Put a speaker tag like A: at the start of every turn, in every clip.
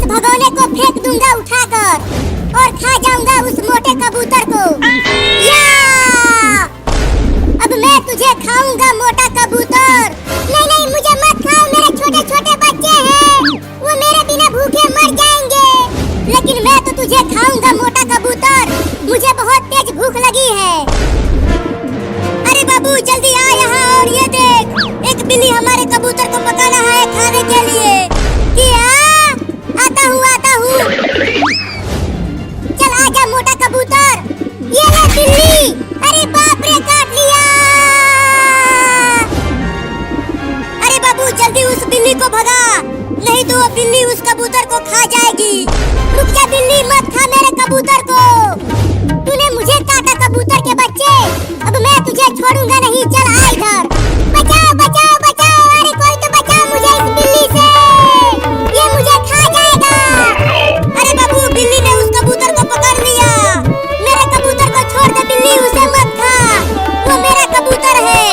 A: भगोने को फेंक दूंगा उठाकर और खा जाऊंगा उस मोटे कबूतर को। या! अब मैं तुझे खाऊंगा मोटा कबूतर। नहीं नहीं, मुझे मत खाओ, मेरे छोटे छोटे बच्चे हैं, वो मेरे बिना भूखे मर जाएंगे। लेकिन मैं तो तुझे खाऊंगा मोटा कबूतर, मुझे बहुत तेज भूख लगी है। अरे बाबू जल्दी आ यहाँ और ये देख, एक बिल्ली हमारे कबूतर को पकाना है खाने के लिए। आता हूँ। चल आजा मोटा कबूतर, ये ले बिल्ली। अरे बाप रे, काट लिया। अरे बाबू जल्दी उस बिल्ली को भगा, नहीं तो वो बिल्ली उस कबूतर को खा जाएगी। रुक जा बिल्ली, मत खा मेरे कबूतर को। तूने मुझे काटा कबूतर के बच्चे, अब मैं तुझे छोड़ूंगा नहीं। चल आ इधर, बचाओ बचाओ बचाओ, अरे कोई तो बचाओ मुझे इस बिल्ली से, ये मुझे खा जाएगा। अरे बाबू बिल्ली ने उस कबूतर को पकड़ लिया, मेरे कबूतर को छोड़ दे बिल्ली, उसे मत खा, वो मेरा कबूतर है।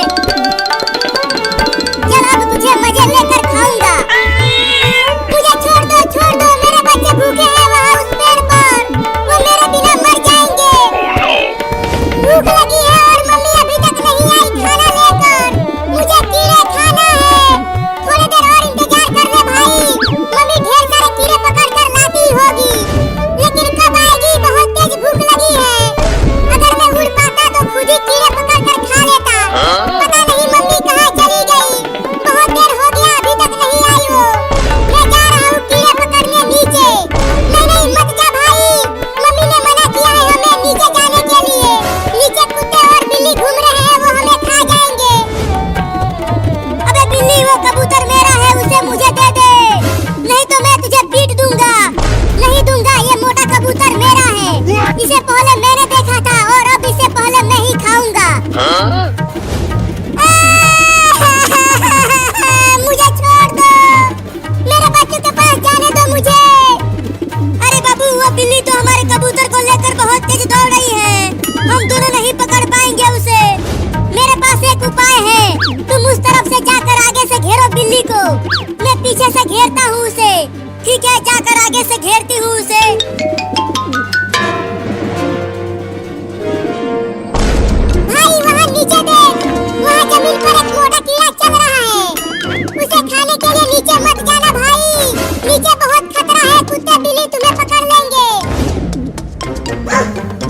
A: चल अब तुझे मजे लेकर खाऊंगा। मुझे छोड़ दो, मेरे बच्चे भूखे हैं वहाँ उस पेड़ पर, वो मेरे बिना मर जाएंगे। भूख लगी है और मम्मी अभी तक नहीं आई खाना लेकर, मुझे कीड़े खाना है। थोड़ी देर और इंतजार कर ले भाई, मम्मी ढेर सारे कीड़े पकड़ कर लाती होगी, लेकिन कब आएगी, बहुत तेज भूख लगी है। अगर मैं उड़ पाता तो खुद ही कीड़े पकड़ कर खा लेता। पता नहीं मम्मी कहाँ चली गई, बहुत देर हो गया अभी तक नहीं आई वो। मैं जा रहा हूँ कीड़े पकड़ने नीचे। नहीं नहीं मत जा भाई, मम्मी ने मना किया है हमें नीचे जाने के लिए, नीचे कुत्ते और बिल्ली घूम रहे हैं, वो हमें खा जाएंगे। अबे बिल्ली, वो कबूतर मेरा है, उसे मुझे दे दे, नहीं तो मैं तुझे पीट दूंगा। नहीं दूंगा, ये मोटा कबूतर मेरा है, इसे पहले मैंने देखा था और अब इसे पहले मैं ही खाऊंगा। मुझे छोड़ दो, मेरे बच्चों के पास जाने दो मुझे। अरे बाबू वो बिल्ली तो हमारे कबूतर को लेकर बहुत तेज दौड़ रही है, हम दोनों नहीं पकड़ पाएंगे उसे। मेरे पास एक उपाय है, तुम उस तरफ से जाकर आगे से घेरो बिल्ली को, मैं पीछे से घेरता हूँ उसे। ठीक है, जाकर आगे से घेरती हूँ उसे। भाई वहाँ नीचे देख, वहाँ जमीन पर एक मोटा कीड़ा चल रहा है, उसे खाने के लिए नीचे मत जाना भाई, नीचे बहुत खतरा है, कुत्ते बिल्ली तुम्हें पकड़ लेंगे।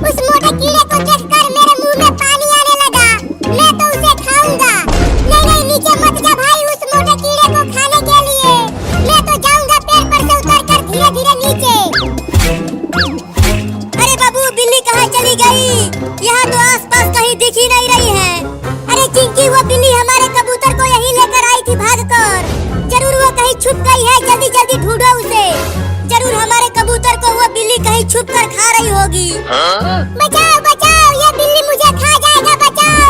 A: उस मोटे कीड़े को देखकर मेरे मुंह में पानी आने लगा, मैं तो उसे खाऊंगा। नहीं नहीं नीचे मत जा भाई उस मोटे कीड़े को खाने के लिए, मैं तो जाऊंगा पेड़ पर से उतरकर धीरे धीरे नीचे। अरे बाबू बिल्ली कहाँ चली गई, यहाँ तो आसपास कहीं दिख ही नहीं रही है। अरे चिंकी, वो बिल्ली हमारे कबूतर को यहीं लेकर आई थी भागकर, जरूर वो कहीं छुप गई है, जल्दी जल्दी ढूंढो उसे, जरूर हमारे कबूतर को वो बिल्ली कहीं छुप कर खा रही होगी। बचाओ बचाओ, ये बिल्ली मुझे खा जाएगा, बचाओ।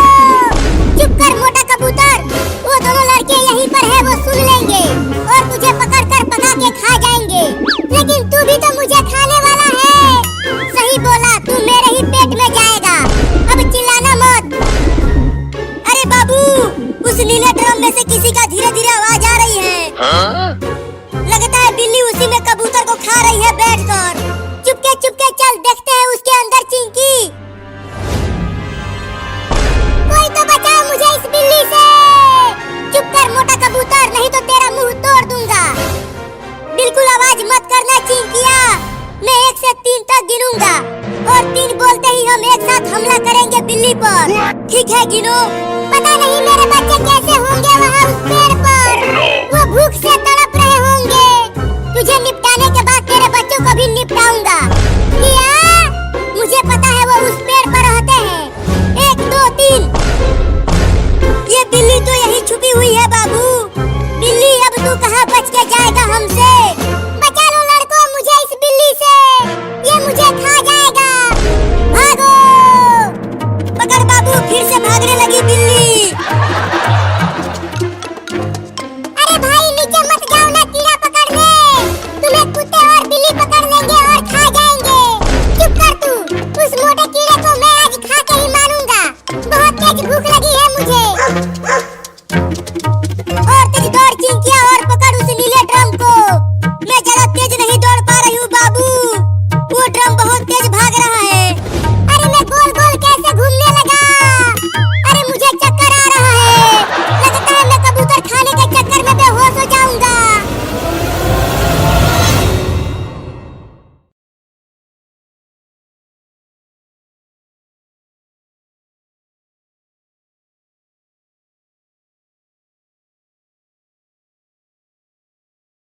A: चुप कर मोटा कबूतर, वो दोनों लड़के यहीं पर है, वो सुन लेंगे और तुझे पकड़ कर पका के खा जाएंगे। लेकिन तू भी तो मुझे खाने वाला है। सही बोला, तू मेरे ही पेट में जाएगा, अब चिल्लाना मत। अरे बाबू उस नीले ड्रम में से किसी का धीरे धीरे आवाज आ रही है। लगता है बिल्ली उसी में कबूतर को खा रही है बैठकर। चुपके चल देखते हैं उसके अंदर चिंकी। कोई तो बचाओ मुझे इस बिल्ली से। चुप कर मोटा कबूतर, नहीं तो तेरा मुंह तोड़ दूंगा। बिल्कुल आवाज मत करना चिंकिया, मैं 1 से 3 तक गिनूंगा और 3 बोलते ही हम एक साथ हमला करेंगे बिल्ली पर। ठीक है, गिनो। पता नहीं मेरे बच्चे कैसे होंगे वहाँ उस पेड़ पर, वो भूख से तड़प रहे होंगे। तुझे निपटाने के बाद तेरे बच्चों को भी निपटाऊंगा।